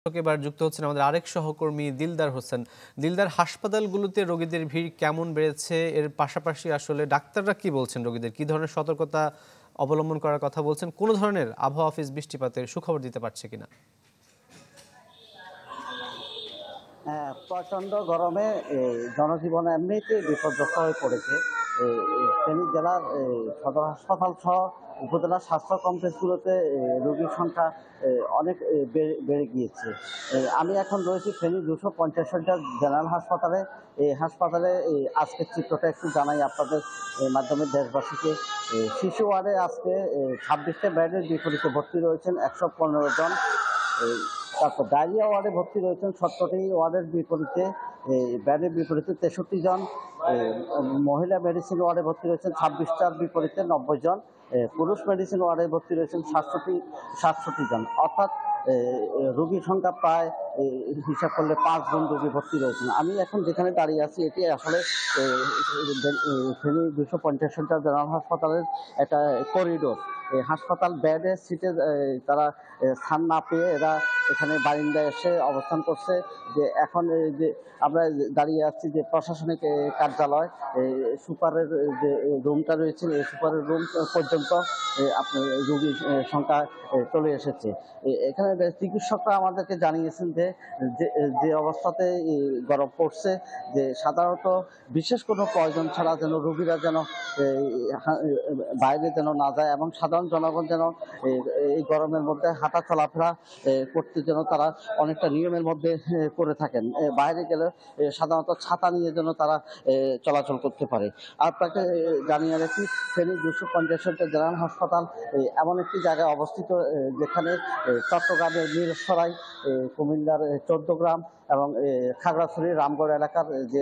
এবার যুক্ত হচ্ছেন আমাদের আরেক সহকর্মী দিলদার হোসেন। দিলদার, হাসপাতালগুলোতে রোগীদের ভিড় কেমন বেড়েছে, এর পাশাপাশি আসলে ডাক্তাররা কি বলছেন, রোগীদের কি ধরনের সতর্কতা অবলম্বন করার কথা বলছেন, কোন ধরনের আবহাওয়া অফিস বৃষ্টিপাতের সুখবর দিতে পারছে কিনা? প্রচন্ড গরমে জনজীবন এমনিতে বিপর্যস্ত হয়ে পড়েছে। ফেনী জেলার সদর হাসপাতাল সহ উপজেলা স্বাস্থ্য কমপ্লেক্সগুলোতে রোগীর সংখ্যা অনেক বেড়ে গিয়েছে। আমি এখন রয়েছি ফেনী 250 জেনারেল হাসপাতালে। এই হাসপাতালে আজকের চিত্রটা একটু জানাই আপনাদের মাধ্যমে দেশবাসীকে। শিশু ওয়ার্ডে আজকে 26টা বেডের বিপরীতে ভর্তি রয়েছেন 115 জন। তারপর ডায়রিয়া ওয়ার্ডে ভর্তি রয়েছেন 17টি ওয়ার্ডের বিপরীতে বেডের বিপরীতে 63 জন। মহিলা মেডিসিন ওয়ার্ডে ভর্তি রয়েছেন 26টার বিপরীতে 90 জন। পুরুষ মেডিসিন ওয়ার্ডে ভর্তি রয়েছেন 67 জন। অর্থাৎ রোগীর সংখ্যা প্রায় হিসাব করলে 5 গুণ রোগী ভর্তি রয়েছেন। আমি এখন যেখানে দাঁড়িয়ে আছি এটি আসলে ফেনী 250 জেনারেল হাসপাতালের একটা করিডোর। এই হাসপাতাল বেডের সিটে তারা স্থান না পেয়ে এরা এখানে বারিন্দায় এসে অবস্থান করছে। যে এখন যে আমরা দাঁড়িয়ে আছি যে প্রশাসনিক কার্যালয়, সুপারের যে রুমটা রয়েছে এই সুপারের রুম পর্যন্ত আপনার রোগীর সংখ্যা চলে এসেছে। এখানে চিকিৎসকরা আমাদেরকে জানিয়েছেন যে অবস্থাতে গরম পড়ছে, যে সাধারণত বিশেষ কোনো প্রয়োজন ছাড়া যেন রোগীরা যেন বাইরে যেন না যায় এবং সাধারণ জনগণ যেন এই গরমের মধ্যে হাঁটা চলাফেরা করতে যেন তারা অনেকটা নিয়মের মধ্যে করে থাকেন। বাইরে গেলে সাধারণত ছাতা নিয়ে যেন তারা চলাচল করতে পারে। আপনাকে জানিয়ে রাখি, ফেনী 250 জেনারেল হাসপাতাল এমন একটি জায়গায় অবস্থিত যেখানে চট্টগ্রামের মিরসরাই, কুমিল্লার 14 গ্রাম এবং খাগড়াছড়ি রামগড় এলাকার যে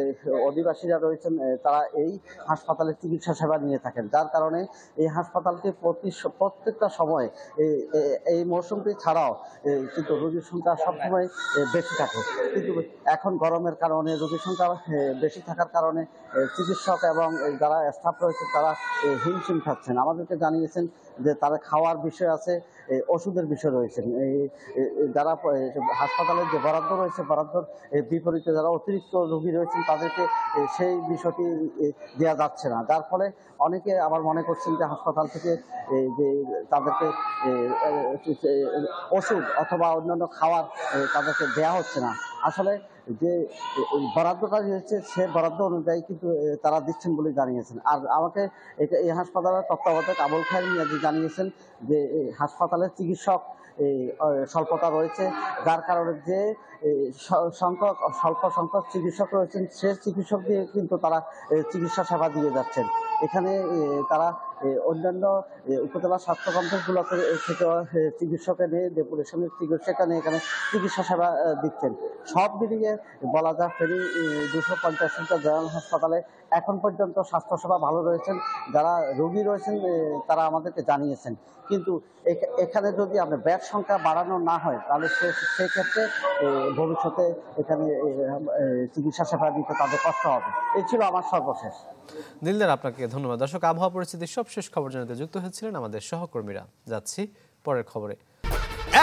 অধিবাসীরা রয়েছেন তারা এই হাসপাতালে চিকিৎসা সেবা নিয়ে থাকেন, যার কারণে এই হাসপাতালটি প্রত্যেকটা সময় এই মৌসুমটি ছাড়াও কিন্তু রোগীর সংখ্যা সবসময় বেশি থাকে। কিন্তু এখন গরমের কারণে রোগীর সংখ্যা বেশি থাকার কারণে চিকিৎসক এবং যারা স্টাফ রয়েছে তারা হিমশিম খাচ্ছেন। আমাদেরকে জানিয়েছেন যে তারা খাওয়ার বিষয় আছে, ওষুধের বিষয় রয়েছে। যারা হাসপাতালের যে বরাদ্দ রয়েছে বরাদ্দর বিপরীতে যারা অতিরিক্ত রোগী রয়েছেন তাদেরকে সেই বিষয়টি দেওয়া যাচ্ছে না, যার ফলে অনেকে আবার মনে করছেন যে হাসপাতাল থেকে যে তাদেরকে ওষুধ অথবা অন্যান্য খাবার তাদেরকে দেওয়া হচ্ছে না। আসলে যে বরাদ্দটা রয়েছে সে বরাদ্দ অনুযায়ী কিন্তু তারা দিচ্ছেন বলে জানিয়েছেন। আর আমাকে এই হাসপাতালের তত্ত্বাবধায়ক আবুল খায়ের মিয়াজি জানিয়েছেন যে হাসপাতালের চিকিৎসক স্বল্পতা রয়েছে, যার কারণে যে স্বল্প সংখ্যক চিকিৎসক রয়েছেন সে চিকিৎসক দিয়ে কিন্তু তারা চিকিৎসা সেবা দিয়ে যাচ্ছেন। এখানে তারা অন্যান্য উপজেলা স্বাস্থ্য কমপ্লেক্সগুলোতে থেকে চিকিৎসক এনে ডেপুটেশনের চিকিৎসক এনে এখানে চিকিৎসা সেবা দিচ্ছেন। সব মিলিয়ে বলা যায় ফেনী 250 জেনারেল হাসপাতালে এখন পর্যন্ত স্বাস্থ্যসেবা ভালো রয়েছেন। যারা রোগী রয়েছেন তারা আমাদেরকে জানিয়েছেন, কিন্তু এখানে যদি আপনার বেড সংখ্যা বাড়ানো না হয় তাহলে সেক্ষেত্রে ভবিষ্যতে এখানে চিকিৎসা সেবা দিতে তাদের কষ্ট হবে। এই ছিল আমার সর্বশেষ। দিলদার, আপনাকে ধন্যবাদ। দর্শক, আবহাওয়া পরিস্থিতির সবশেষ খবর জানাতে যুক্ত হয়েছিলেন আমাদের সহকর্মীরা। যাচ্ছি পরের খবরে।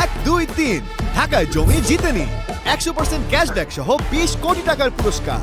1, 2, 3 ঢাকায় জমি জিতে নিন 100% ক্যাশব্যাক সহ 20 কোটি টাকার পুরস্কার।